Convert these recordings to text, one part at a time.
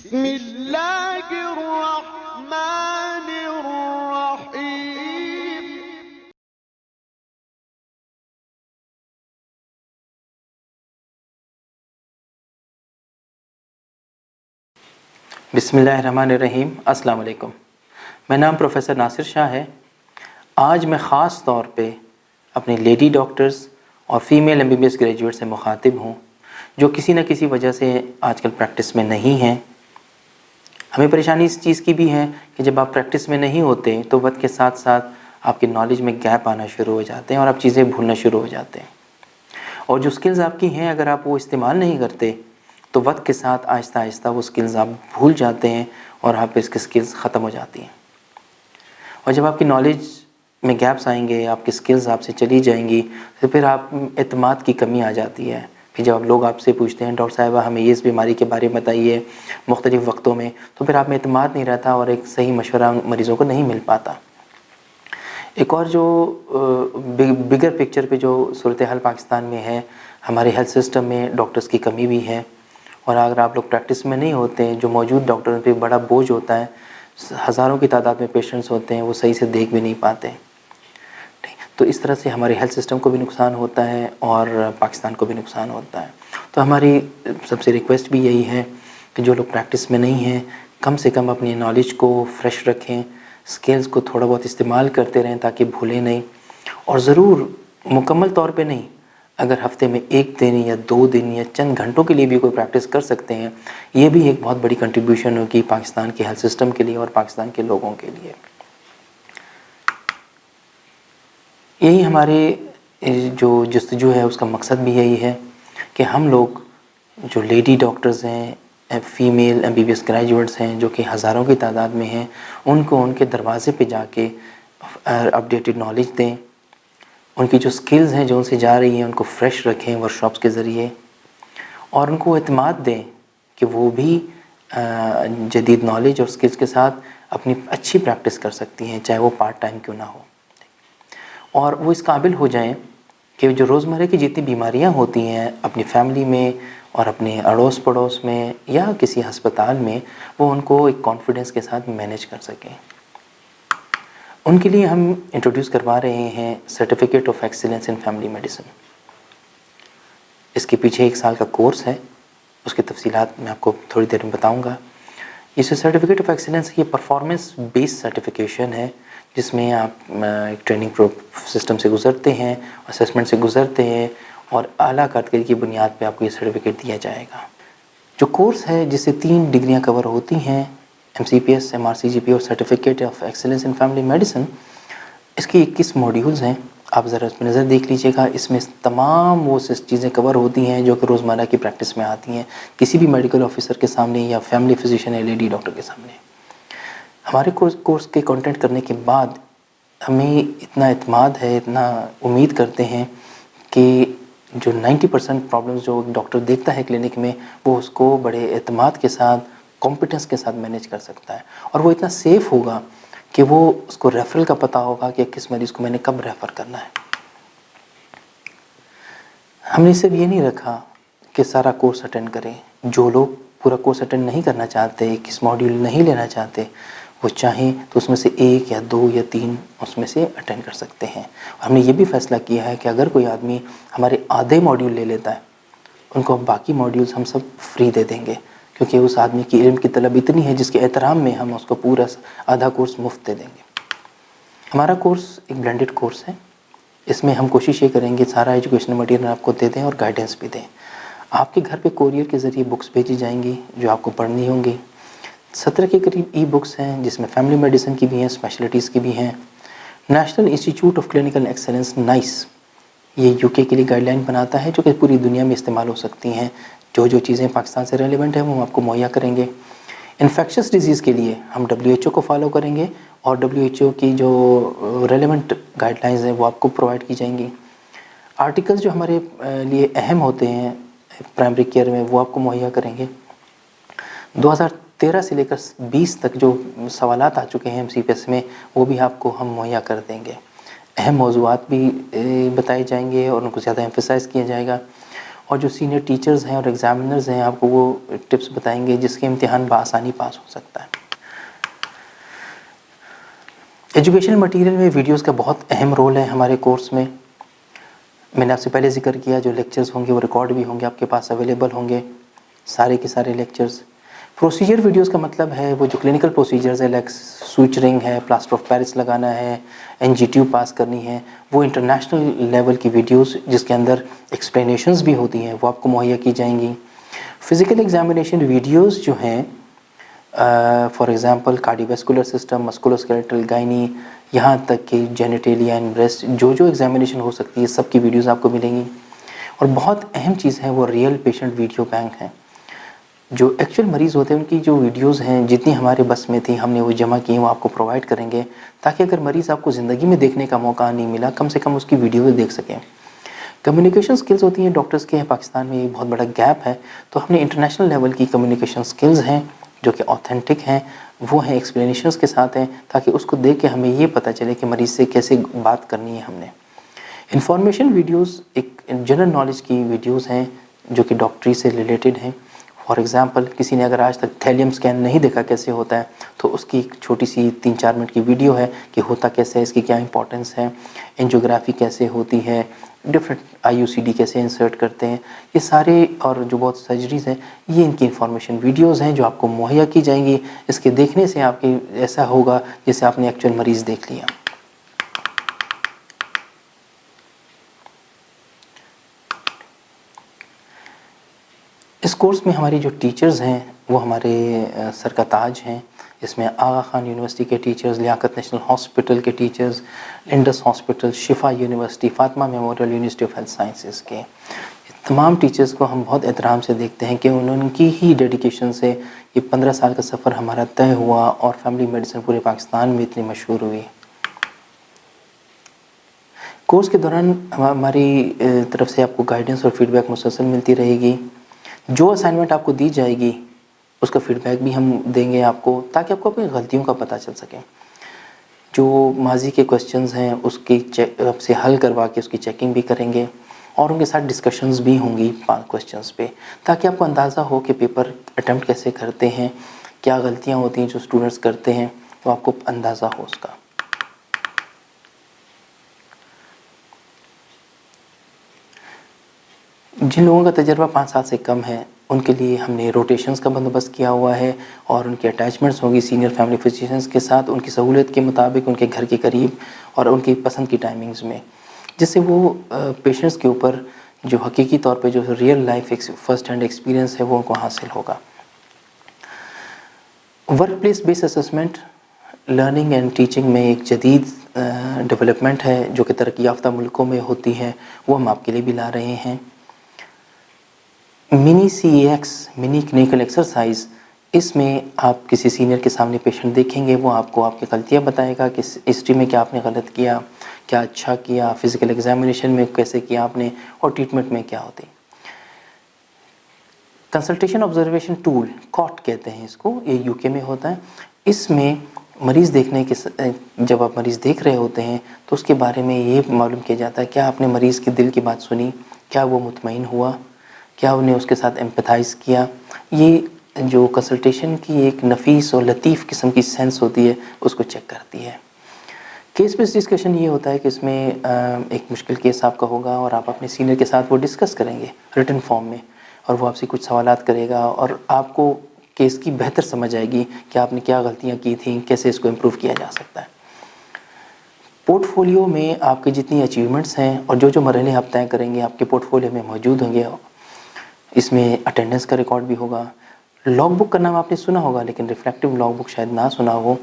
بسم اللہ الرحمن الرحیم. بسم اللہ الرحمن الرحیم. السلام علیکم. میرا نام پروفیسر ناصر شاہ ہے. آج میں خاص طور پہ اپنے لیڈی ڈاکٹرز اور فیمیل MBBS گریجویٹ سے مخاطب ہوں جو کسی نہ کسی وجہ سے آج کل پریکٹس میں نہیں ہیں. ہمیں پریشانی اس چیز کی بھی ہے کہ جب آپ پریکٹس میں نہیں ہوتے تو وقت کے ساتھ ساتھ آپ کی نالج میں گیپ آنا شروع ہو جاتے ہیں اور آپ چیزیں بھولنا شروع ہو جاتے ہیں. اور جو سکلز آپ کی ہیں اگر آپ وہ استعمال نہیں کرتے تو وقت کے ساتھ آہستہ آہستہ وہ سکلز آپ بھول جاتے ہیں اور آپ اس کی سکلز ختم ہو جاتی ہیں. اور جب آپ کی نالج میں گیپس آئیں گے، آپ کی سکلز آپ سے چلی جائیں گی تو پھر آپ اعتماد کی کمی آ جاتی ہے. پھر جب لوگ آپ سے پوچھتے ہیں ڈاکٹر صاحبہ ہمیں یہ اس بیماری کے بارے میں بتائیے مختلف وقتوں میں، تو پھر آپ میں اعتماد نہیں رہتا اور ایک صحیح مشورہ مریضوں کو نہیں مل پاتا. ایک اور جو بگر پکچر پہ جو صورتحال پاکستان میں ہے، ہمارے ہیلتھ سسٹم میں ڈاکٹرز کی کمی بھی ہے. اور اگر آپ لوگ پریکٹس میں نہیں ہوتے ہیں، جو موجود ڈاکٹروں پہ بڑا بوجھ ہوتا ہے، ہزاروں کی تعداد میں پیشنٹس ہوتے ہیں، وہ صحیح سے دیکھ بھی نہیں پاتے. تو اس طرح سے ہمارے ہیلتھ سسٹم کو بھی نقصان ہوتا ہے اور پاکستان کو بھی نقصان ہوتا ہے. تو ہماری سب سے ریکویسٹ بھی یہی ہے کہ جو لوگ پریکٹس میں نہیں ہیں کم سے کم اپنی نالج کو فریش رکھیں، سکلز کو تھوڑا بہت استعمال کرتے رہیں تاکہ بھولیں نہیں. اور ضرور مکمل طور پہ نہیں، اگر ہفتے میں 1 دن یا 2 دن یا چند گھنٹوں کے لیے بھی کوئی پریکٹس کر سکتے ہیں، یہ بھی ایک بہت بڑی کنٹریبیوشن ہوگی پاکستان کے ہیلتھ سسٹم کے لیے اور پاکستان کے لوگوں کے لیے. یہی ہمارے جو جستجو ہے اس کا مقصد بھی یہی ہے کہ ہم لوگ جو لیڈی ڈاکٹرز ہیں، فیمیل MBBS گریجویٹس ہیں جو کہ ہزاروں کی تعداد میں ہیں، ان کو ان کے دروازے پہ جا کے اپڈیٹڈ نالج دیں. ان کی جو سکلز ہیں جو ان سے جا رہی ہیں ان کو فریش رکھیں ورکشاپس کے ذریعے، اور ان کو اعتماد دیں کہ وہ بھی جدید نالج اور سکلز کے ساتھ اپنی اچھی پریکٹس کر سکتی ہیں، چاہے وہ پارٹ ٹائم کیوں نہ ہو. اور وہ اس قابل ہو جائیں کہ جو روزمرہ کی جتنی بیماریاں ہوتی ہیں اپنی فیملی میں اور اپنے اڑوس پڑوس میں یا کسی ہسپتال میں، وہ ان کو ایک کانفیڈنس کے ساتھ مینیج کر سکیں. ان کے لیے ہم انٹروڈیوس کروا رہے ہیں certificate of excellence in family medicine. اس کے پیچھے 1 سال کا کورس ہے، اس کی تفصیلات میں آپ کو تھوڑی دیر میں بتاؤں گا. یہ سرٹیفکیٹ آف ایکسیلنس یہ پرفارمنس بیس سرٹیفکیشن ہے جس میں آپ ایک ٹریننگ سسٹم سے گزرتے ہیں، اسسمنٹ سے گزرتے ہیں اور اعلیٰ کارکردگی کی بنیاد پہ آپ کو یہ سرٹیفکیٹ دیا جائے گا. جو کورس ہے جس سے 3 ڈگریاں کور ہوتی ہیں، MCPS MRCGP اور certificate of excellence in family medicine, اس کی 21 موڈیولز ہیں. آپ ذرا اس پہ نظر دیکھ لیجئے گا. اس میں تمام وہ چیزیں کور ہوتی ہیں جو کہ روزمرہ کی پریکٹس میں آتی ہیں کسی بھی میڈیکل آفیسر کے سامنے یا فیملی فزیشین یا لیڈی ڈاکٹر کے سامنے. ہمارے کورس کے کانٹینٹ کرنے کے بعد ہمیں اتنا اعتماد ہے، اتنا امید کرتے ہیں کہ جو 90% پرابلمز جو ڈاکٹر دیکھتا ہے کلینک میں، وہ اس کو بڑے اعتماد کے ساتھ کمپیٹنس کے ساتھ مینیج کر سکتا ہے. اور وہ اتنا سیف ہوگا کہ وہ اس کو ریفرل کا پتہ ہوگا کہ کس مریض کو میں نے کب ریفر کرنا ہے. ہم نے صرف یہ نہیں رکھا کہ سارا کورس اٹینڈ کریں. جو لوگ پورا کورس اٹینڈ نہیں کرنا چاہتے، کس ماڈیول نہیں لینا چاہتے، وہ چاہیں تو اس میں سے 1 یا 2 یا 3 اس میں سے اٹینڈ کر سکتے ہیں. ہم نے یہ بھی فیصلہ کیا ہے کہ اگر کوئی آدمی ہمارے آدھے ماڈیول لے لیتا ہے، ان کو باقی ماڈیولز ہم سب فری دے دیں گے، کیونکہ اس آدمی کی علم کی طلب اتنی ہے جس کے احترام میں ہم اس کو پورا آدھا کورس مفت دے دیں گے. ہمارا کورس ایک بلینڈڈ کورس ہے. اس میں ہم کوشش یہ کریں گے سارا ایجوکیشنل مٹیریل آپ کو دے دیں اور گائیڈنس بھی دیں. آپ کے گھر پہ کوریئر کے ذریعے بکس بھیجی جائیں گی جو آپ کو پڑھنی ہوں گی. 17 کے قریب ای بکس ہیں جس میں فیملی میڈیسن کی بھی ہیں، اسپیشلٹیز کی بھی ہیں. National institute of clinical excellence NICE یہ UK کے لیے گائیڈ لائن بناتا ہے جو کہ پوری دنیا میں استعمال ہو سکتی ہیں. جو چیزیں پاکستان سے ریلیونٹ ہیں وہ ہم آپ کو مہیا کریں گے. انفیکشس ڈیزیز کے لیے ہم WHO کو فالو کریں گے اور WHO کی جو ریلیونٹ گائیڈ لائنز ہیں وہ آپ کو پرووائڈ کی جائیں گی. آرٹیکلز جو ہمارے لیے اہم ہوتے ہیں پرائمری کیئر میں وہ آپ کو مہیا کریں گے. 2013 سے لے کر 20 تک جو سوالات آ چکے ہیں MCPS میں وہ بھی آپ کو ہم مہیا کر دیں گے. اہم موضوعات بھی بتائے جائیں گے اور ان کو زیادہ ایمفسائز کیا جائے گا. اور جو سینئر ٹیچرز ہیں اور ایگزامنرز ہیں آپ کو وہ ٹپس بتائیں گے جس کے امتحان بآسانی پاس ہو سکتا ہے۔ ایجوکیشنل مٹیریل میں ویڈیوز کا بہت اہم رول ہے ہمارے کورس میں۔ میں نے آپ سے پہلے ذکر کیا جو لیکچرز ہوں گے وہ ریکارڈ بھی ہوں گے، آپ کے پاس اویلیبل ہوں گے سارے کے سارے لیکچرز۔ پروسیجر ویڈیوز کا مطلب ہے وہ جو کلینکل پروسیجرز ہے، لائک سوچرنگ ہے، پلاسٹر آف پیرس لگانا ہے، NGTU پاس کرنی ہے، وہ انٹرنیشنل لیول کی ویڈیوز جس کے اندر ایکسپلینیشنز بھی ہوتی ہیں وہ آپ کو مہیا کی جائیں گی۔ فزیکل ایگزامینیشن ویڈیوز جو ہیں فار ایگزامپل کارڈیوویسکولر سسٹم، مسکولوسکیلیٹل، گائنی، یہاں تک کہ جینیٹیلیا اینڈ بریسٹ، جو ایگزامینیشن ہو سکتی ہے سب کی ویڈیوز آپ کو ملیں گی۔ اور بہت اہم چیز ہے وہ ریئل پیشنٹ ویڈیو بینک ہے۔ جو ایکچوئل مریض ہوتے ہیں ان کی جو ویڈیوز ہیں جتنی ہمارے بس میں تھی ہم نے وہ جمع کی ہیں، وہ آپ کو پرووائڈ کریں گے تاکہ اگر مریض آپ کو زندگی میں دیکھنے کا موقع نہیں ملا کم سے کم اس کی ویڈیو دیکھ سکیں۔ کمیونیکیشن سکلز ہوتی ہیں ڈاکٹرز کے، پاکستان میں یہ بہت بڑا گیپ ہے، تو ہم نے انٹرنیشنل لیول کی کمیونیکیشن سکلز ہیں جو کہ اوتھینٹک ہیں، وہ ہیں ایکسپلینیشنز کے ساتھ ہیں، تاکہ اس کو دیکھ کے ہمیں یہ پتہ چلے کہ مریض سے کیسے بات کرنی ہے ہم نے۔ انفارمیشن ویڈیوز ایک جنرل نالج کی ویڈیوز ہیں جو کہ ڈاکٹری سے ریلیٹڈ ہیں۔ فار ایگزامپل کسی نے اگر آج تک تھیلیم سکین نہیں دیکھا کیسے ہوتا ہے تو اس کی ایک چھوٹی سی 3-4 منٹ کی ویڈیو ہے کہ ہوتا کیسے ہے، اس کی کیا امپورٹنس ہے، اینجیوگرافی کیسے ہوتی ہے، ڈفرینٹ IUCD کیسے انسرٹ کرتے ہیں، یہ سارے اور جو بہت سرجریز ہیں یہ ان کی انفارمیشن ویڈیوز ہیں جو آپ کو مہیا کی جائیں گی۔ اس کے دیکھنے سے آپ کی ایسا ہوگا جیسے آپ نے ایکچوئل مریض دیکھ لیا۔ اس کورس میں ہماری جو ٹیچرز ہیں وہ ہمارے سر کا تاج ہیں۔ اس میں آغا خان یونیورسٹی کے ٹیچرز، لیاقت نیشنل ہاسپٹل کے ٹیچرز، انڈس ہاسپٹل، شفا university, Fatima memorial university of health sciences کے تمام ٹیچرز کو ہم بہت احترام سے دیکھتے ہیں کہ ان کی ہی ڈیڈیکیشن سے یہ 15 سال کا سفر ہمارا طے ہوا اور فیملی میڈیسن پورے پاکستان میں اتنی مشہور ہوئی۔ کورس کے دوران ہماری طرف سے آپ کو گائیڈنس اور فیڈ بیک مسلسل ملتی رہے گی۔ جو اسائنمنٹ آپ کو دی جائے گی اس کا فیڈ بیک بھی ہم دیں گے آپ کو تاکہ آپ کو اپنی غلطیوں کا پتہ چل سکے۔ جو ماضی کے کوسچنز ہیں اس کی آپ سے حل کروا کے اس کی چیکنگ بھی کریں گے اور ان کے ساتھ ڈسکشنز بھی ہوں گی 5 کوسچنز پہ، تاکہ آپ کو اندازہ ہو کہ پیپر اٹیمپٹ کیسے کرتے ہیں، کیا غلطیاں ہوتی ہیں جو اسٹوڈنٹس کرتے ہیں، تو آپ کو اندازہ ہو اس کا۔ جن لوگوں کا تجربہ 5 سال سے کم ہے ان کے لیے ہم نے روٹیشنز کا بندوبست کیا ہوا ہے اور ان کی اٹیچمنٹس ہوگی سینئر فیملی فزیشنز کے ساتھ ان کی سہولت کے مطابق ان کے گھر کے قریب اور ان کی پسند کی ٹائمنگز میں، جس سے وہ پیشنٹس کے اوپر جو حقیقی طور پہ جو real life first hand experience ہے وہ ان کو حاصل ہوگا۔ Work place base assessment learning and teaching میں ایک جدید ڈیولپمنٹ ہے جو کہ ترقی یافتہ ملکوں میں ہوتی ہے، وہ ہم آپ کے لیے بھی لا رہے ہیں۔ منی CEX منی کلینکل ایکسرسائز، اس میں آپ کسی سینئر کے سامنے پیشنٹ دیکھیں گے، وہ آپ کو آپ کی غلطیاں بتائے گا کہ ہسٹری میں کیا آپ نے غلط کیا، کیا اچھا کیا، فزیکل ایگزامینیشن میں کیسے کیا آپ نے اور ٹریٹمنٹ میں کیا ہوتی۔ کنسلٹیشن آبزرویشن ٹول COT کہتے ہیں اس کو، یہ UK میں ہوتا ہے۔ اس میں مریض دیکھنے کے جب آپ مریض دیکھ رہے ہوتے ہیں تو اس کے بارے میں یہ معلوم کیا جاتا ہے کیا آپ نے مریض کے دل کی بات سنی، کیا وہ مطمئن ہوا، کیا انہیں اس کے ساتھ ایمپیتھائز کیا۔ یہ جو کنسلٹیشن کی ایک نفیس اور لطیف قسم کی سینس ہوتی ہے اس کو چیک کرتی ہے۔ کیس بیس ڈسکشن یہ ہوتا ہے کہ اس میں ایک مشکل کیس آپ کا ہوگا اور آپ اپنے سینئر کے ساتھ وہ ڈسکس کریں گے ریٹن فارم میں، اور وہ آپ سے کچھ سوالات کرے گا اور آپ کو کیس کی بہتر سمجھ آئے گی کہ آپ نے کیا غلطیاں کی تھیں، کیسے اس کو امپروو کیا جا سکتا ہے۔ پورٹ فولیو میں آپ کی جتنی اچیومنٹس ہیں اور جو مرحلے آپ طے کریں گے آپ کے پورٹ فولیو میں موجود ہوں گے۔ اس میں اٹینڈنس کا ریکارڈ بھی ہوگا۔ لاگ بک کا نام آپ نے سنا ہوگا لیکن ریفلیکٹیو لاگ بک شاید نہ سنا ہو۔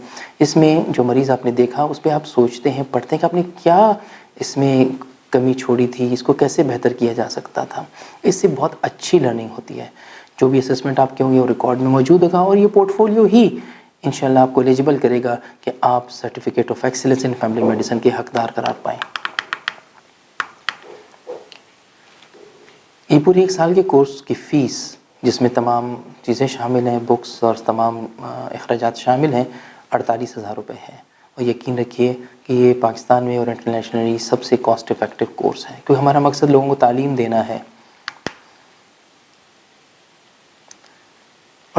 اس میں جو مریض آپ نے دیکھا اس پہ آپ سوچتے ہیں، پڑھتے ہیں کہ آپ نے کیا اس میں کمی چھوڑی تھی، اس کو کیسے بہتر کیا جا سکتا تھا۔ اس سے بہت اچھی لرننگ ہوتی ہے۔ جو بھی اسسمنٹ آپ کے ہوں گے وہ ریکارڈ میں موجود ہوگا اور یہ پورٹ فولیو ہی انشاءاللہ آپ کو ایلیجیبل کرے گا کہ آپ certificate of excellence in family medicine کے حقدار قرار پائیں۔ یہ پورے 1 سال کے کورس کی فیس جس میں تمام چیزیں شامل ہیں، بکس اور تمام اخراجات شامل ہیں، 48,000 روپے ہے۔ اور یقین رکھیے کہ یہ پاکستان میں اور انٹرنیشنلی سب سے کاسٹ افیکٹو کورس ہے کیونکہ ہمارا مقصد لوگوں کو تعلیم دینا ہے۔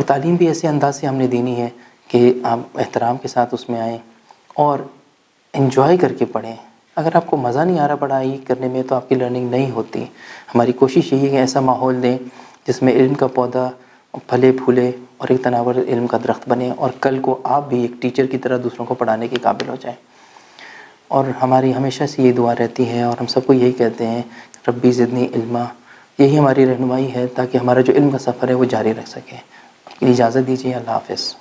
تعلیم بھی ایسے انداز سے ہم نے دینی ہے کہ آپ احترام کے ساتھ اس میں آئیں اور انجوائے کر کے پڑھیں. اگر آپ کو مزہ نہیں آ رہا پڑھائی کرنے میں تو آپ کی لرننگ نہیں ہوتی. ہماری کوشش یہی ہے کہ ایسا ماحول دیں جس میں علم کا پودا پھلے پھولے اور ایک تناور علم کا درخت بنے، اور کل کو آپ بھی ایک ٹیچر کی طرح دوسروں کو پڑھانے کے قابل ہو جائیں. اور ہماری ہمیشہ سے یہ دعا رہتی ہے اور ہم سب کو یہی کہتے ہیں ربی زدنی علما. یہی ہماری رہنمائی ہے تاکہ ہمارا جو علم کا سفر ہے وہ جاری رکھ سکے. اجازت دیجیے. اللہ حافظ.